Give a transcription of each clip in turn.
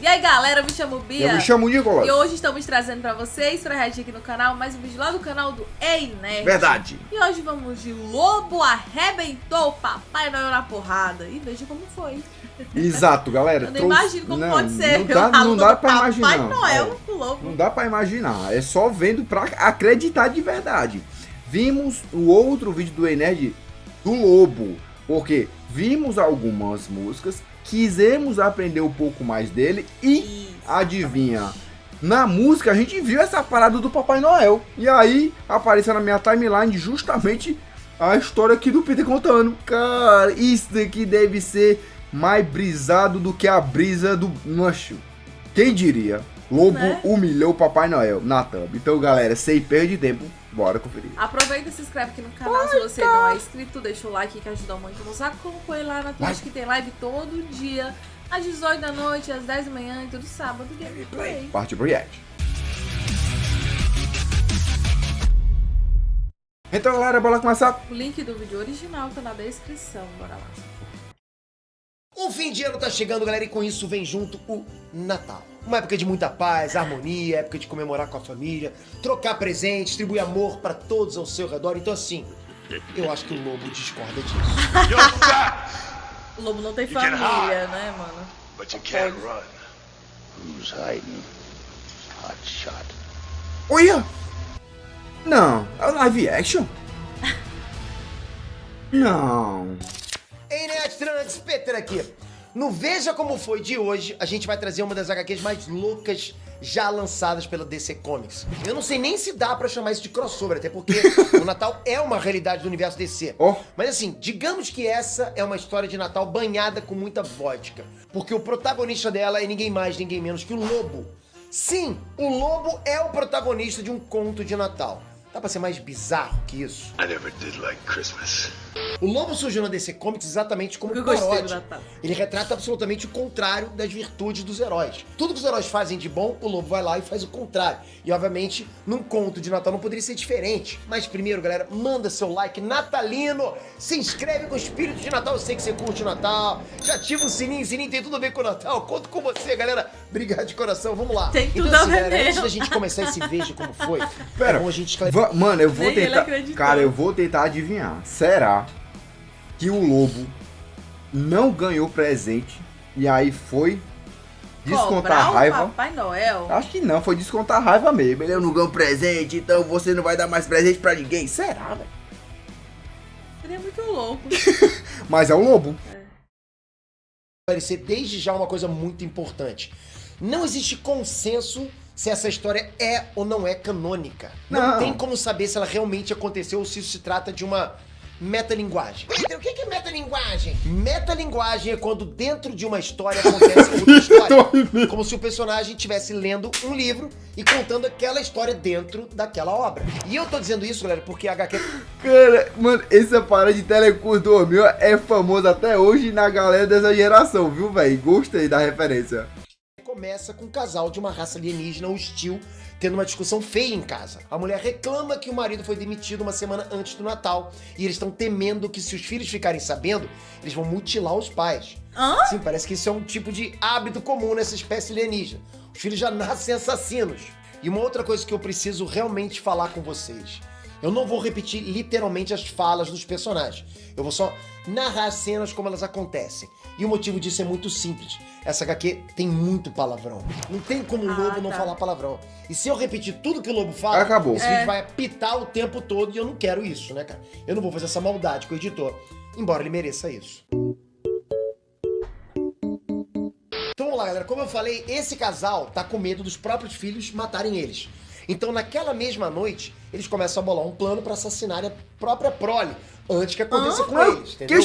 E aí galera, eu me chamo Bia. Eu me chamo Nicolas. E hoje estamos trazendo pra vocês, pra reagir aqui no canal, mais um vídeo lá do canal do Ei Nerd. Verdade. E hoje vamos de Lobo arrebentou o Papai Noel na porrada. E veja como foi. Exato, galera. Eu não imagino como pode ser. Não dá pra imaginar. Papai Noel com o Lobo. Não dá pra imaginar. É só vendo pra acreditar de verdade. Vimos o outro vídeo do Ei Nerd do Lobo. Porque vimos algumas músicas, quisemos aprender um pouco mais dele e adivinha, na música a gente viu essa parada do Papai Noel. E aí apareceu na minha timeline justamente a história aqui do Peter contando. Cara, isso daqui deve ser mais brisado do que a brisa do Mancho. Quem diria? Lobo humilhou o Papai Noel na thumb. Então galera, sem perder tempo, bora conferir. Aproveita e se inscreve aqui no canal se você não é inscrito. Deixa o like que ajuda muito. Nos acompanhe lá na Twitch que tem live todo dia. Às 18 da noite, às 10 da manhã e todo sábado. Gameplay. Partiu pro react. Então galera, bora começar. O link do vídeo original tá na descrição. Bora lá. O fim de ano tá chegando, galera, e com isso vem junto o Natal. Uma época de muita paz, harmonia, época de comemorar com a família, trocar presentes, distribuir amor pra todos ao seu redor. Então assim, eu acho que o Lobo discorda disso. O Lobo não tem família, né, mano? But you can't run. Who's hiding? Hot shot. Olha! Não, é o live action? Não. Ei, Nerd Trunks, Peter aqui. No Veja Como Foi de hoje, a gente vai trazer uma das HQs mais loucas já lançadas pela DC Comics. Eu não sei nem se dá pra chamar isso de crossover, até porque o Natal é uma realidade do universo DC. Mas assim, digamos que essa é uma história de Natal banhada com muita vodka. Porque o protagonista dela é ninguém mais, ninguém menos que o Lobo. Sim, o Lobo é o protagonista de um conto de Natal. Dá pra ser mais bizarro que isso? I never did like Christmas. O Lobo surgiu na DC Comics exatamente como paródia. Ele retrata absolutamente o contrário das virtudes dos heróis. Tudo que os heróis fazem de bom, o Lobo vai lá e faz o contrário. E obviamente, num conto de Natal não poderia ser diferente. Mas primeiro, galera, manda seu like natalino, se inscreve com o espírito de Natal, eu sei que você curte o Natal, já ativa o sininho tem tudo a ver com o Natal. Conto com você, galera. Obrigado de coração, vamos lá. Tem tudo então, a assim, ver galera, antes mesmo. da gente começar esse Veja Como Foi, Pera, é bom a gente esclarecer. mano, eu vou Nem ele tentar. acreditou. Cara, eu vou tentar adivinhar. Será que o Lobo não ganhou presente e aí foi descontar Cobrar a raiva? o Papai Noel? Acho que não, foi descontar a raiva mesmo. Eu não ganho presente, então você não vai dar mais presente pra ninguém. Será, velho? Seria muito louco. Mas é o Lobo. Esclarecer desde já uma coisa muito importante. Não existe consenso se essa história é ou não é canônica. Não tem como saber se ela realmente aconteceu ou se isso se trata de uma metalinguagem. Peter, o que é metalinguagem? Metalinguagem é quando dentro de uma história acontece outra história. Como se o personagem estivesse lendo um livro e contando aquela história dentro daquela obra. E eu tô dizendo isso, galera, porque a HQ... Cara, mano, essa parada de Telecurso 2000 é famosa até hoje na galera dessa geração, viu, velho? Gostei da referência. Começa com um casal de uma raça alienígena hostil tendo uma discussão feia em casa. A mulher reclama que o marido foi demitido uma semana antes do Natal e eles estão temendo que se os filhos ficarem sabendo, eles vão mutilar os pais. Sim, parece que isso é um tipo de hábito comum nessa espécie alienígena. Os filhos já nascem assassinos. E uma outra coisa que eu preciso realmente falar com vocês. Eu não vou repetir literalmente as falas dos personagens. Eu vou só narrar as cenas como elas acontecem. E o motivo disso é muito simples. Essa HQ tem muito palavrão. Não tem como o Lobo não falar palavrão. E se eu repetir tudo que o Lobo fala, acabou. Esse vídeo vai apitar o tempo todo e eu não quero isso, né, cara? Eu não vou fazer essa maldade com o editor, embora ele mereça isso. Então vamos lá, galera. Como eu falei, esse casal tá com medo dos próprios filhos matarem eles. Então, naquela mesma noite, eles começam a bolar um plano pra assassinar a própria prole, antes que aconteça com eles, entendeu?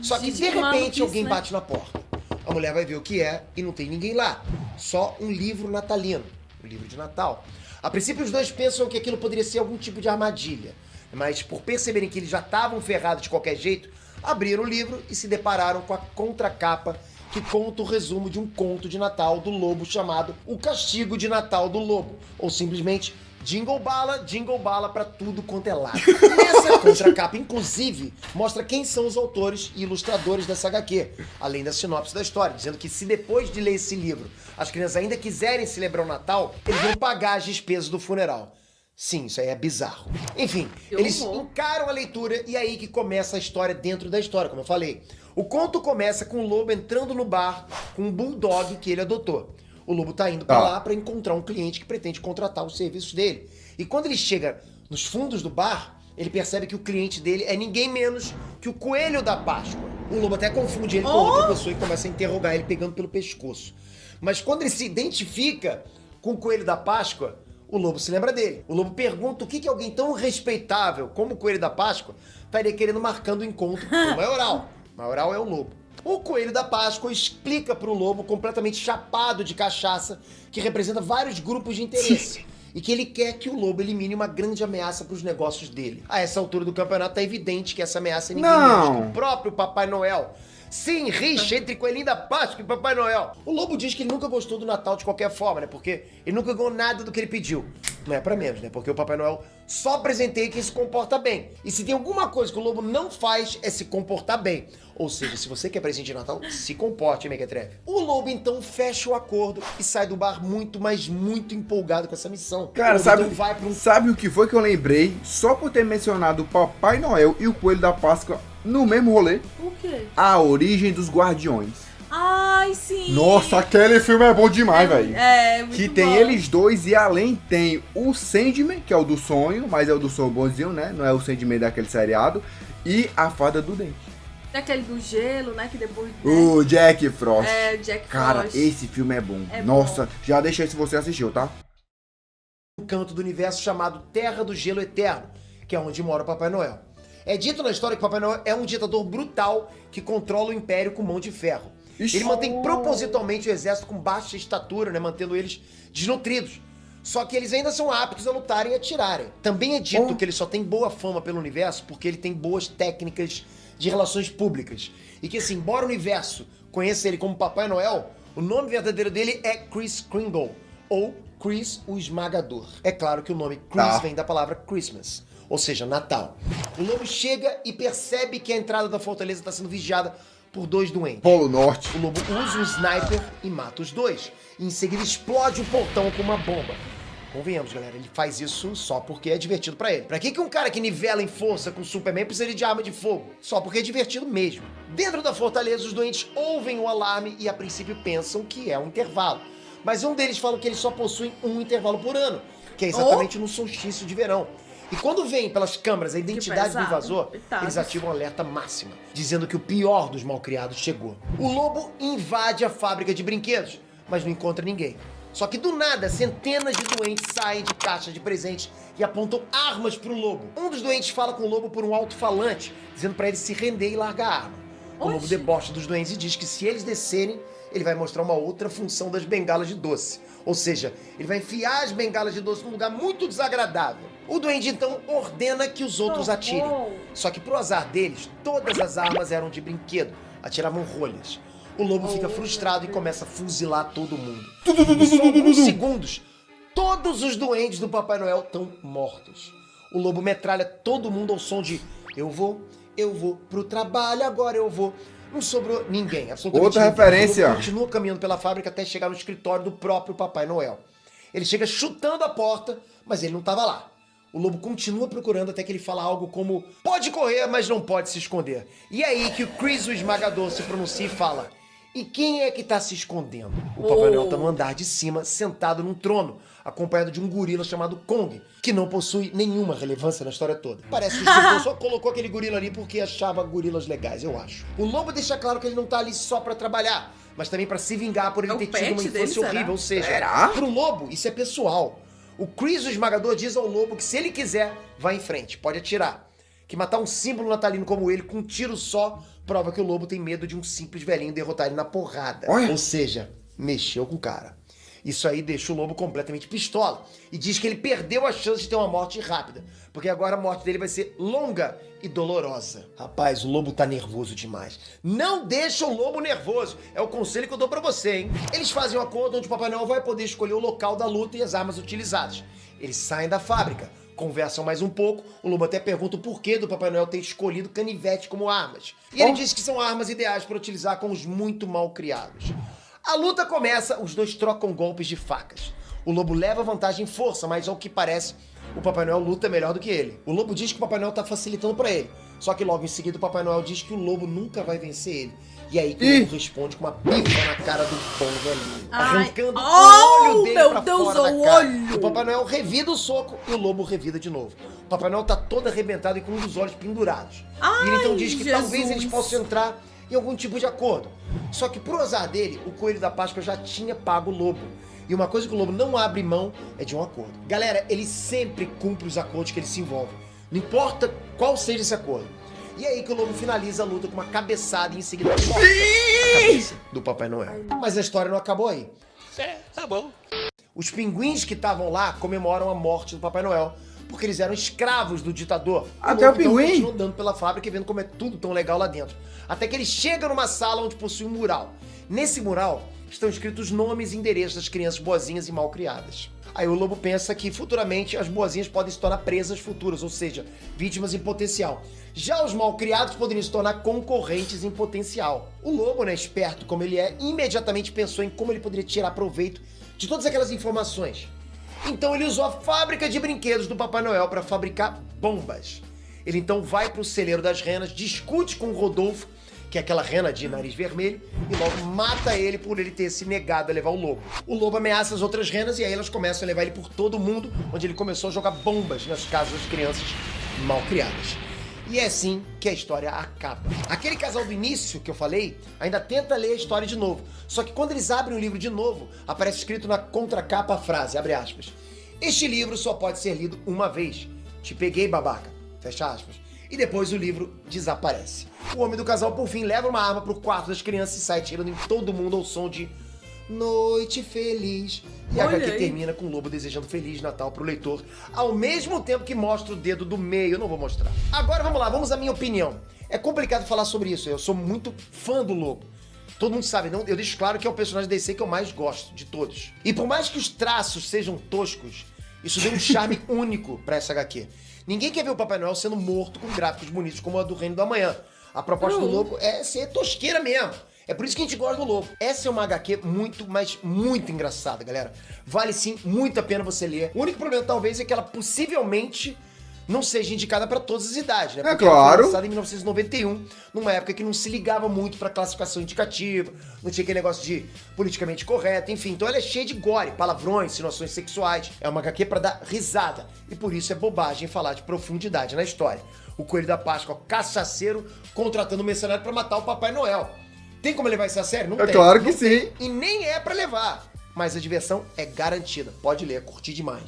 Só que, de repente, alguém bate na porta. A mulher vai ver o que é e não tem ninguém lá. Só um livro natalino, um livro de Natal. A princípio, os dois pensam que aquilo poderia ser algum tipo de armadilha. Mas, por perceberem que eles já estavam ferrados de qualquer jeito, abriram o livro e se depararam com a contracapa que conta o resumo de um conto de Natal do Lobo chamado O Castigo de Natal do Lobo, ou simplesmente Jingle bala pra tudo quanto é lado. Essa contracapa, inclusive, mostra quem são os autores e ilustradores dessa HQ, além da sinopse da história, dizendo que se depois de ler esse livro as crianças ainda quiserem celebrar o Natal, eles vão pagar as despesas do funeral. Sim, isso aí é bizarro. Enfim, eles encaram a leitura e é aí que começa a história dentro da história, como eu falei. O conto começa com o lobo entrando no bar com um bulldog que ele adotou. O lobo tá indo pra lá pra encontrar um cliente que pretende contratar os serviços dele. E quando ele chega nos fundos do bar, ele percebe que o cliente dele é ninguém menos que o Coelho da Páscoa. O lobo até confunde ele com outra pessoa e começa a interrogar ele pegando pelo pescoço. Mas quando ele se identifica com o Coelho da Páscoa, o lobo se lembra dele. O lobo pergunta o que alguém tão respeitável como o Coelho da Páscoa estaria querendo marcando o encontro com o Maioral. O Maioral é o lobo. O Coelho da Páscoa explica pro lobo, completamente chapado de cachaça, que representa vários grupos de interesse. E que ele quer que o lobo elimine uma grande ameaça pros negócios dele. A essa altura do campeonato é evidente que essa ameaça é ninguém menos que o próprio Papai Noel. Sim, rixa entre Coelhinho da Páscoa e Papai Noel. O lobo diz que ele nunca gostou do Natal de qualquer forma, né? Porque ele nunca ganhou nada do que ele pediu. Não é pra menos, né? Porque o Papai Noel só presenteia quem se comporta bem. E se tem alguma coisa que o lobo não faz, é se comportar bem. Ou seja, se você quer presente de Natal, se comporte, Mequetrefe. O lobo, então, fecha o acordo e sai do bar muito, mas muito empolgado com essa missão. Cara, Então sabe o que foi que eu lembrei? Só por ter mencionado o Papai Noel e o Coelho da Páscoa no mesmo rolê. O quê? A Origem dos Guardiões. Ai, sim. Nossa, aquele filme é bom demais, velho. É, muito Que bom. tem eles dois e além tem o Sandman, que é o do sonho, mas é o do sonho bonzinho, né? Não é o Sandman daquele seriado. E a Fada do Dente. Tem aquele do gelo, né? Que depois... O Jack Frost. É, Jack Cara, Frost. esse filme é bom. É Nossa, já deixei se você assistiu, tá? um canto do universo chamado Terra do Gelo Eterno, que é onde mora o Papai Noel. É dito na história que o Papai Noel é um ditador brutal que controla o império com mão de ferro. Ixi. Ele mantém propositalmente o exército com baixa estatura, né, mantendo eles desnutridos. Só que eles ainda são aptos a lutarem e atirarem. Também é dito que ele só tem boa fama pelo universo porque ele tem boas técnicas de relações públicas. E que assim, embora o universo conheça ele como Papai Noel, o nome verdadeiro dele é Kris Kringle, ou Chris o Esmagador. É claro que o nome Chris vem da palavra Christmas, ou seja, Natal. O lobo chega e percebe que a entrada da fortaleza está sendo vigiada por dois doentes. Polo Norte. O lobo usa um sniper e mata os dois. E em seguida explode o portão com uma bomba. Convenhamos, galera, ele faz isso só porque é divertido pra ele. Pra que um cara que nivela em força com o Superman precisa de arma de fogo? Só porque é divertido mesmo. Dentro da fortaleza, os doentes ouvem o alarme e a princípio pensam que é um intervalo. Mas um deles fala que eles só possuem um intervalo por ano, que é exatamente no solstício de verão. E quando vem pelas câmeras a identidade do invasor, eles ativam um alerta máxima, dizendo que o pior dos malcriados chegou. O lobo invade a fábrica de brinquedos, mas não encontra ninguém. Só que do nada, centenas de doentes saem de caixas de presentes e apontam armas pro lobo. Um dos doentes fala com o lobo por um alto-falante, dizendo pra ele se render e largar a arma. O lobo debocha dos doentes e diz que se eles descerem, ele vai mostrar uma outra função das bengalas de doce. Ou seja, ele vai enfiar as bengalas de doce num lugar muito desagradável. O duende então ordena que os outros atirem. Só que pro azar deles, todas as armas eram de brinquedo, atiravam rolhas. O lobo fica frustrado e começa a fuzilar todo mundo. Em só alguns segundos, todos os duendes do Papai Noel estão mortos. O lobo metralha todo mundo ao som de eu vou pro trabalho, agora eu vou. Não sobrou ninguém, absolutamente outra ninguém. referência. O lobo continua caminhando pela fábrica até chegar no escritório do próprio Papai Noel. Ele chega chutando a porta, mas ele não estava lá. O lobo continua procurando até que ele fala algo como pode correr, mas não pode se esconder. E é aí que o Chris o Esmagador se pronuncia e fala e quem é que tá se escondendo? O Papai Noel tá no andar de cima, sentado num trono, acompanhado de um gorila chamado Kong, que não possui nenhuma relevância na história toda. Parece que o escritor só colocou aquele gorila ali porque achava gorilas legais, eu acho. O lobo deixa claro que ele não tá ali só pra trabalhar, mas também pra se vingar por ele ter tido uma infância horrível, ou seja, pro lobo isso é pessoal. O Chris o Esmagador diz ao lobo que se ele quiser, vá em frente, pode atirar. Que matar um símbolo natalino como ele com um tiro só prova que o lobo tem medo de um simples velhinho derrotar ele na porrada. Ou seja, mexeu com o cara. Isso aí deixa o lobo completamente pistola. E diz que ele perdeu a chance de ter uma morte rápida, porque agora a morte dele vai ser longa e dolorosa. Rapaz, o lobo tá nervoso demais. Não deixa o lobo nervoso. É o conselho que eu dou pra você, hein? Eles fazem um acordo onde o Papai Noel vai poder escolher o local da luta e as armas utilizadas. Eles saem da fábrica, conversam mais um pouco, o lobo até pergunta o porquê do Papai Noel ter escolhido canivete como armas. E ele diz que são armas ideais para utilizar com os muito mal criados. A luta começa, os dois trocam golpes de facas. O lobo leva vantagem em força, mas ao que parece, o Papai Noel luta melhor do que ele. O lobo diz que o Papai Noel tá facilitando pra ele. Só que logo em seguida o Papai Noel diz que o lobo nunca vai vencer ele. E aí que o lobo responde com uma pipa na cara do bom velhinho, arrancando o olho dele pra fora da cara. O Papai Noel revida o soco e o lobo revida de novo. O Papai Noel tá todo arrebentado e com um dos olhos pendurados. E ele então diz que talvez eles possam entrar em algum tipo de acordo. Só que pro azar dele, o Coelho da Páscoa já tinha pago o lobo. E uma coisa que o lobo não abre mão é de um acordo. Galera, ele sempre cumpre os acordos que ele se envolve. Não importa qual seja esse acordo. E é aí que o lobo finaliza a luta com uma cabeçada e em seguida corta a cabeça do Papai Noel. Mas a história não acabou aí. Tá bom. Os pinguins que estavam lá comemoram a morte do Papai Noel, porque eles eram escravos do ditador. Até o lobo, então, pinguim? continua andando pela fábrica e vendo como é tudo tão legal lá dentro. Até que ele chega numa sala onde possui um mural. Nesse mural estão escritos nomes e endereços das crianças boazinhas e mal criadas. Aí o lobo pensa que futuramente as boazinhas podem se tornar presas futuras, ou seja, vítimas em potencial. Já os mal criados poderiam se tornar concorrentes em potencial. O lobo, né, esperto como ele é, imediatamente pensou em como ele poderia tirar proveito de todas aquelas informações. Então ele usou a fábrica de brinquedos do Papai Noel para fabricar bombas. Ele então vai para o celeiro das renas, discute com o Rodolfo, que é aquela rena de nariz vermelho, e logo mata ele por ele ter se negado a levar o lobo. O lobo ameaça as outras renas e aí elas começam a levar ele por todo mundo, onde ele começou a jogar bombas nas casas das crianças mal criadas. E é assim que a história acaba. Aquele casal do início que eu falei ainda tenta ler a história de novo. Só que quando eles abrem o livro de novo, aparece escrito na contracapa a frase, abre aspas, "Este livro só pode ser lido uma vez. Te peguei, babaca." Fecha aspas. E depois o livro desaparece. O homem do casal, por fim, leva uma arma pro quarto das crianças e sai tirando em todo mundo ao som de Noite Feliz. E a HQ termina com o lobo desejando Feliz Natal pro leitor, ao mesmo tempo que mostra o dedo do meio. Eu não vou mostrar. Agora vamos lá, vamos à minha opinião. É complicado falar sobre isso, eu sou muito fã do lobo. Todo mundo sabe, não? Eu deixo claro que é o personagem DC que eu mais gosto de todos. E por mais que os traços sejam toscos, isso deu um charme único pra essa HQ. Ninguém quer ver o Papai Noel sendo morto com gráficos bonitos como a do Reino do Amanhã. A proposta do lobo é ser tosqueira mesmo. É por isso que a gente gosta do lobo. Essa é uma HQ muito, mas muito engraçada, galera. Vale sim muito a pena você ler. O único problema talvez é que ela possivelmente não seja indicada para todas as idades, né? Porque ela foi lançada em 1991, numa época que não se ligava muito para classificação indicativa, não tinha aquele negócio de politicamente correto, enfim. Então ela é cheia de gore, palavrões, insinuações sexuais. É uma HQ para dar risada. E por isso é bobagem falar de profundidade na história. O Coelho da Páscoa, cachaceiro, contratando um mercenário para matar o Papai Noel. Tem como levar isso a sério? Não tem. Claro que sim. E nem é para levar. Mas a diversão é garantida. Pode ler, curtir demais.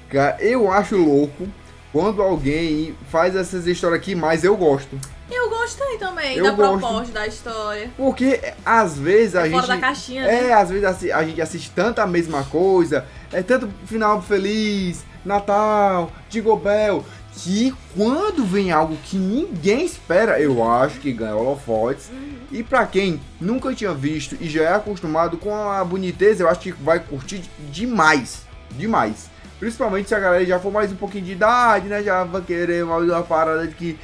Cara, eu acho louco quando alguém faz essas histórias aqui, mas eu gosto. Eu gostei também da proposta da história. Porque às vezes a gente... fora da caixinha, né? às vezes a gente assiste tanta a mesma coisa, é tanto final feliz, Natal, Jingle Bell, que quando vem algo que ninguém espera, eu acho que ganha holofotes. E pra quem nunca tinha visto e já é acostumado com a boniteza, eu acho que vai curtir demais. Demais. Principalmente se a galera já for mais um pouquinho de idade, né? Já vai querer mais uma parada de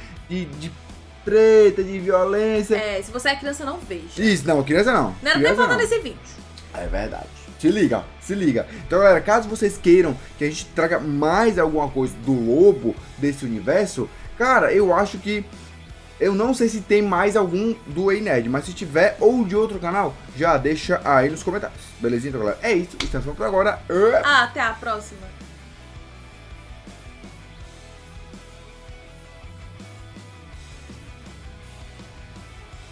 treta, de violência. É, se você é criança, não veja. Isso, não, criança não. Não era nem falando nesse vídeo. É verdade. Se liga, se liga. Então, galera, caso vocês queiram que a gente traga mais alguma coisa do lobo desse universo, cara, eu acho que... Eu não sei se tem mais algum do Ei Nerd, mas se tiver ou de outro canal, já deixa aí nos comentários. Beleza, então, galera? É isso. Estamos por agora. Até a próxima.